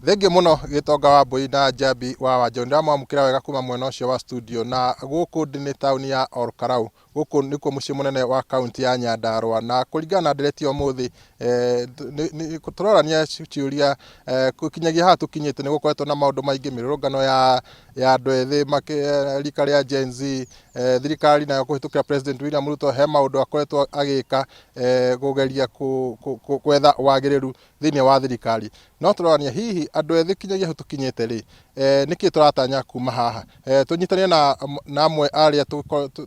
Thengi muno Gitonga wa Mbui na Njambi wa Wanjau ndamwamukira wega kuma mwena ucio wa studio na guku ndi tauni ya Olkarau guku nikuo mucii munene wa kaunti ya Nyandarua na kuringana na ndereti umuthi turorania ciuria kukinyagia haha tukinyite ni gukoretwo na maundu maingi mirurungano ya andu ethi rika ria Gen Z thirikari nayo kuhitukira President William Ruto he maundu akoretwo agika kugeria kwetha wagiriru thiini wa thirikari no turorania hihi andu ethi kinyagia haha tukinyite ri niki turatanya kuma haha tunyitanie na amwe aria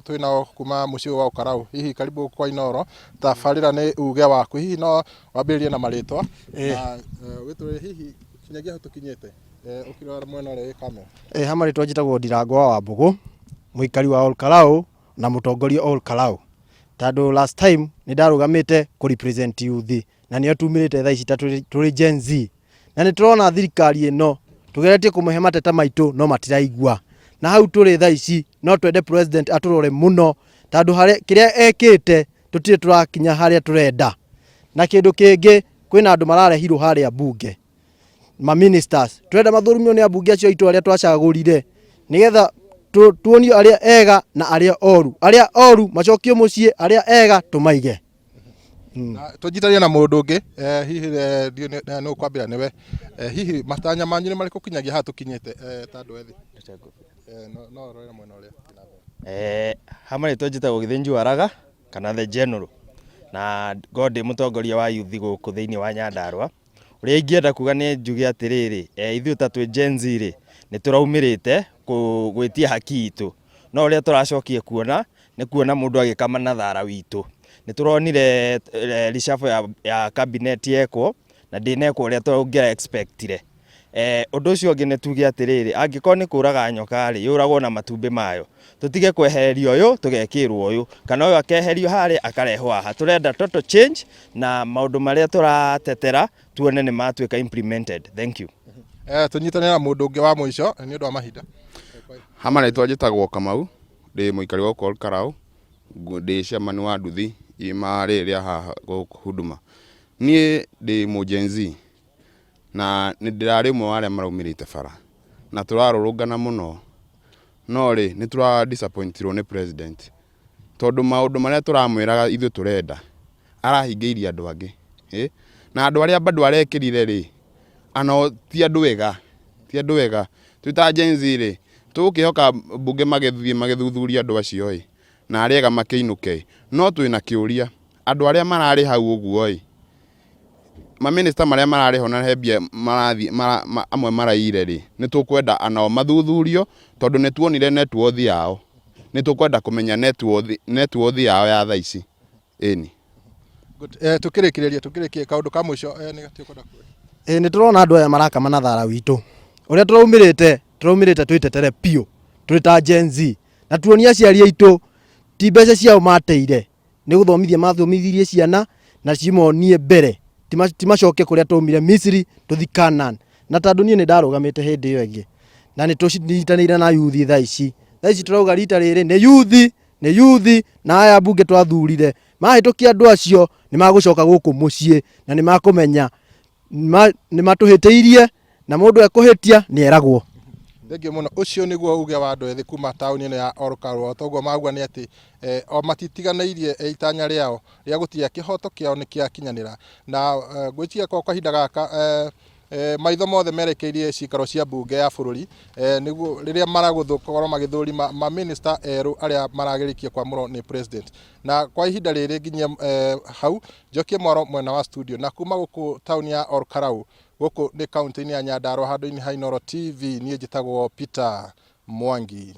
twinao kuma mucii wa Olkarau hihi karibu kwa Inoro tabarira ni uge waku hihi no wambiririe na maritwa na witwe hihi kinyagia haha tukinyite ukirora mwena uria wi kamera hamaritwa njitagwo Ndirangwa wa Mbugu muikari wa Olkarau na mutongoria Olkarau tando last time ni ndarugamite ku represent youth na niyo tumirite thaa ici turi Gen Z na ni turona thirikari ino tugeretie kumuhe mateta maitu no matiraigua na hau turi thaa ici no twende president aturore muno tando kiria ekite tutire turakinya haria turenda na kindu kingi kwina andu mararehirwo haria bunge ma ministers turenda mathurumio ni abunge acio itu aria twacagurire nigetha tuonio aria ega na aria oru macokio mucii aria ega tumaige tujitania na mundu ungi hihi no kwambira niwe hihi matanya manyu ni mariko kinyagia haha tukinyite tandu ethi no rorera mwena uria hamaritwa njitagwo Githinji Waraga kana the general na godi mutongoria wa youth guku thiini wa Nyandarua uria ingienda kuga ni njuge atiriri ithuĩ ta twi Gen Z ri ni turaumirite gwitia haki itu no uria turacokie kuona ni kuona mundu agikama na thara witu ni turonire reshuffle ya cabinet yeko na ndineko uria tungira expectire undu ucio ungi ni tuge atiriri angiko ni kuraga nyoka ri yuragwo na matumbi mayo tutige kwehererio uyu tugekirwo uyu kana uyu akeherio hari akarehwo haha turenda total change na maundu maria turatetera tuone ni matuika implemented. Thank you. Tunyitane na mundu ungi wa mwisho ni undu wa mahinda hamaritwa njitagwo Kamau ndi muikari wa Olkarau ndi chairman wa nduthi ima riria haha huduma nie ndi mu Gen Z na ni ndirari mwe wa aria maraumirite bara na turarurungana muno no ri ni tura disappointirwo ni president tondu maundu maria turamwiraga ithu turenda arahingeirie andu angi na andu aria bado arekirire ri ano ti andu wega twita Gen Z ri tukihoka bunge magethuthuria andu acio na ariega makiinuke no twina kiuria andu aria marari hau uguo ma minister maria marari hona hebia marathi amwe maraire ri ni tukwenda anao mathuthurio tondu ni tuonire net worth yao ni tukwenda kumenya net worth yao ya thaa ici eni good tukirikiria kaundu ka mwisho ni gatiukwenda kuwe ni turona andu aya marakama na thara witu uria turaumirite twitetere pio turi ta Gen Z na tuonia aciari aitu ti mbeca ciao mateire ni guthomithia mathomithirie ciana na cimonie mbere ti macoke kuria tumire Misiri tuthi Canaan na tandu nie ni ndarugamite hindi iyo ingi na ni tunyitanire na youth thaa ici turauga rita riri ni youth na aya bunge twathurire mahitukia andu acio ni magucoka guku mucii na ni makumenya ni matuhiteirie na mundu ekuhitia ni eragwo. Thengi muno ucio niguo uge wa andu ethi kuma tauni ino ya Olkarau toguo magua ni ati o matitiganairie itanya riao ria gutia kihoto kiao ni kiakinyanira na gwitia kwa kahinda gaka maitho mothe merekeirie cikaro cia bunge ya bururi niguo riria maraguthukorwo magithuri ma minister eru aria maragerikie kwamurwo ni president na kwa ihinda riri nginya hau Njokie Mwaro mwena wa studio na kuma guku tauni ya Olkarau guku ni kaunti ya Nyandarua handu-ini ha Inoro TV nie njitagwo Peter Mwangi.